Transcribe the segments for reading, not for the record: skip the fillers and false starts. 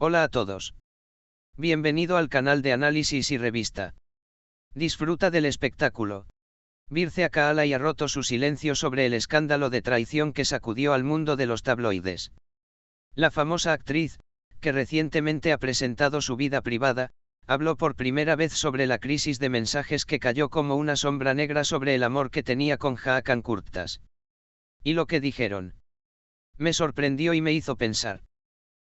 Hola a todos. Bienvenido al canal de análisis y revista. Disfruta del espectáculo. Birce Akaalay ha roto su silencio sobre el escándalo de traición que sacudió al mundo de los tabloides. La famosa actriz, que recientemente ha presentado su vida privada, habló por primera vez sobre la crisis de mensajes que cayó como una sombra negra sobre el amor que tenía con Hakan Kurtas. Y lo que dijeron me sorprendió y me hizo pensar.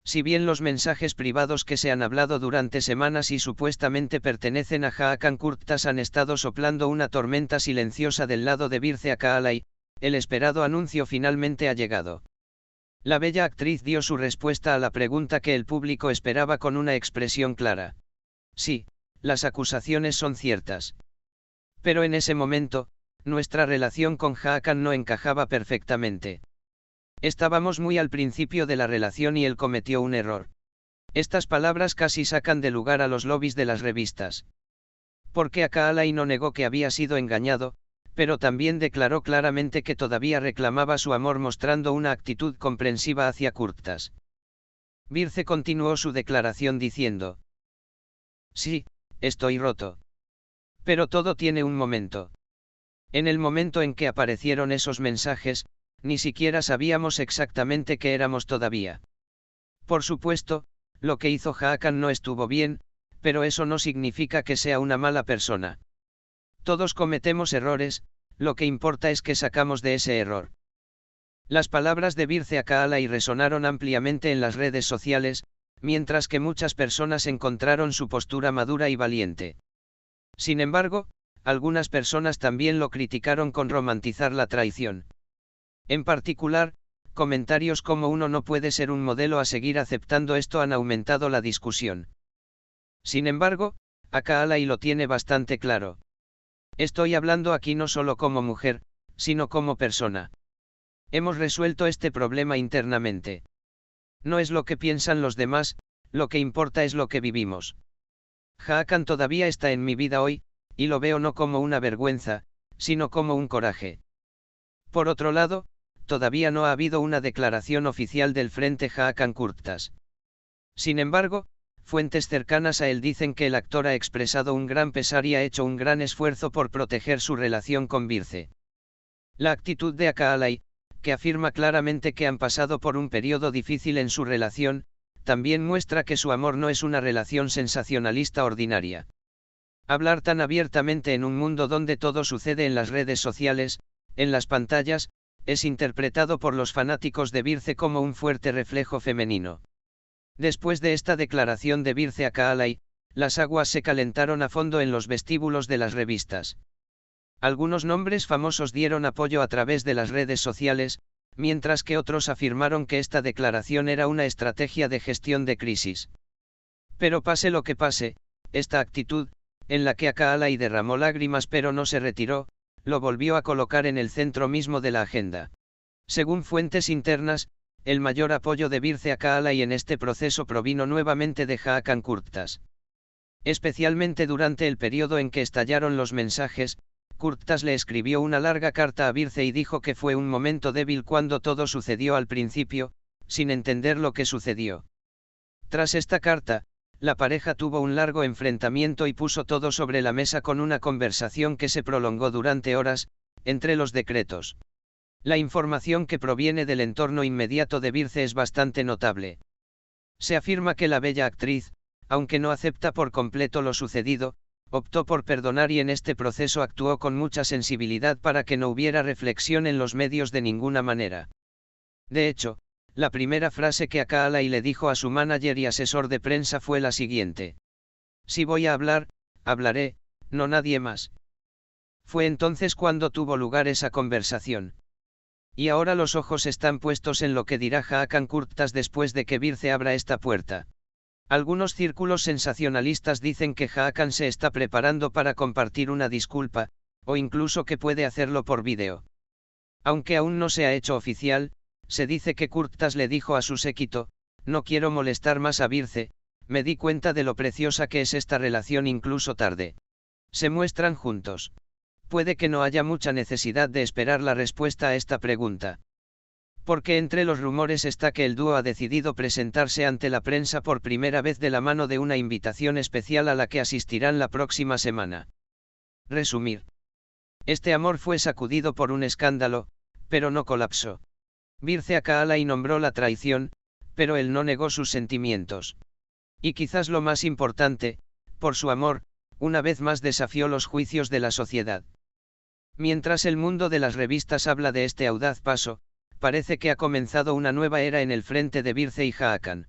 Si bien los mensajes privados que se han hablado durante semanas y supuestamente pertenecen a Hakan Kurtas han estado soplando una tormenta silenciosa del lado de Birce Akaalay, el esperado anuncio finalmente ha llegado. La bella actriz dio su respuesta a la pregunta que el público esperaba con una expresión clara. Sí, las acusaciones son ciertas. Pero en ese momento, nuestra relación con Hakan no encajaba perfectamente. Estábamos muy al principio de la relación y él cometió un error. Estas palabras casi sacan de lugar a los lobbies de las revistas. Porque Akaalay no negó que había sido engañado, pero también declaró claramente que todavía reclamaba su amor mostrando una actitud comprensiva hacia Kurtas. Birce continuó su declaración diciendo: sí, estoy roto. Pero todo tiene un momento. En el momento en que aparecieron esos mensajes, ni siquiera sabíamos exactamente qué éramos todavía. Por supuesto, lo que hizo Hakan no estuvo bien, pero eso no significa que sea una mala persona. Todos cometemos errores, lo que importa es que sacamos de ese error. Las palabras de Birce Akaalay resonaron ampliamente en las redes sociales, mientras que muchas personas encontraron su postura madura y valiente. Sin embargo, algunas personas también lo criticaron con romantizar la traición. En particular, comentarios como "uno no puede ser un modelo a seguir aceptando esto" han aumentado la discusión. Sin embargo, Akaalay lo tiene bastante claro. Estoy hablando aquí no solo como mujer, sino como persona. Hemos resuelto este problema internamente. No es lo que piensan los demás, lo que importa es lo que vivimos. Hakan todavía está en mi vida hoy, y lo veo no como una vergüenza, sino como un coraje. Por otro lado, todavía no ha habido una declaración oficial del Frente Hakan Kurtas. Sin embargo, fuentes cercanas a él dicen que el actor ha expresado un gran pesar y ha hecho un gran esfuerzo por proteger su relación con Birce. La actitud de Akaalay, que afirma claramente que han pasado por un periodo difícil en su relación, también muestra que su amor no es una relación sensacionalista ordinaria. Hablar tan abiertamente en un mundo donde todo sucede en las redes sociales, en las pantallas, es interpretado por los fanáticos de Birce como un fuerte reflejo femenino. Después de esta declaración de Birce Akaalay, las aguas se calentaron a fondo en los vestíbulos de las revistas. Algunos nombres famosos dieron apoyo a través de las redes sociales, mientras que otros afirmaron que esta declaración era una estrategia de gestión de crisis. Pero pase lo que pase, esta actitud, en la que Akaalay derramó lágrimas pero no se retiró, lo volvió a colocar en el centro mismo de la agenda. Según fuentes internas, el mayor apoyo de Birce Akaalay en este proceso provino nuevamente de Hakan Kurtas. Especialmente durante el periodo en que estallaron los mensajes, Kurtas le escribió una larga carta a Birce y dijo que fue un momento débil cuando todo sucedió al principio, sin entender lo que sucedió. Tras esta carta, la pareja tuvo un largo enfrentamiento y puso todo sobre la mesa con una conversación que se prolongó durante horas, entre los decretos. La información que proviene del entorno inmediato de Birce es bastante notable. Se afirma que la bella actriz, aunque no acepta por completo lo sucedido, optó por perdonar y en este proceso actuó con mucha sensibilidad para que no hubiera reflexión en los medios de ninguna manera. De hecho, la primera frase que Akaalay le dijo a su manager y asesor de prensa fue la siguiente: si voy a hablar, hablaré, no nadie más. Fue entonces cuando tuvo lugar esa conversación. Y ahora los ojos están puestos en lo que dirá Hakan Kurtas después de que Birce abra esta puerta. Algunos círculos sensacionalistas dicen que Hakan se está preparando para compartir una disculpa, o incluso que puede hacerlo por vídeo. Aunque aún no se ha hecho oficial, se dice que Kurtas le dijo a su séquito: no quiero molestar más a Birce, me di cuenta de lo preciosa que es esta relación incluso tarde. Se muestran juntos. Puede que no haya mucha necesidad de esperar la respuesta a esta pregunta. Porque entre los rumores está que el dúo ha decidido presentarse ante la prensa por primera vez de la mano de una invitación especial a la que asistirán la próxima semana. Resumir. Este amor fue sacudido por un escándalo, pero no colapsó. Birce Akaalai nombró la traición, pero él no negó sus sentimientos. Y quizás lo más importante, por su amor, una vez más desafió los juicios de la sociedad. Mientras el mundo de las revistas habla de este audaz paso, parece que ha comenzado una nueva era en el frente de Birce y Hakan.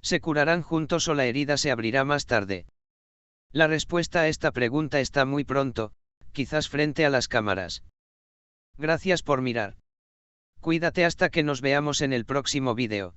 ¿Se curarán juntos o la herida se abrirá más tarde? La respuesta a esta pregunta está muy pronto, quizás frente a las cámaras. Gracias por mirar. Cuídate hasta que nos veamos en el próximo vídeo.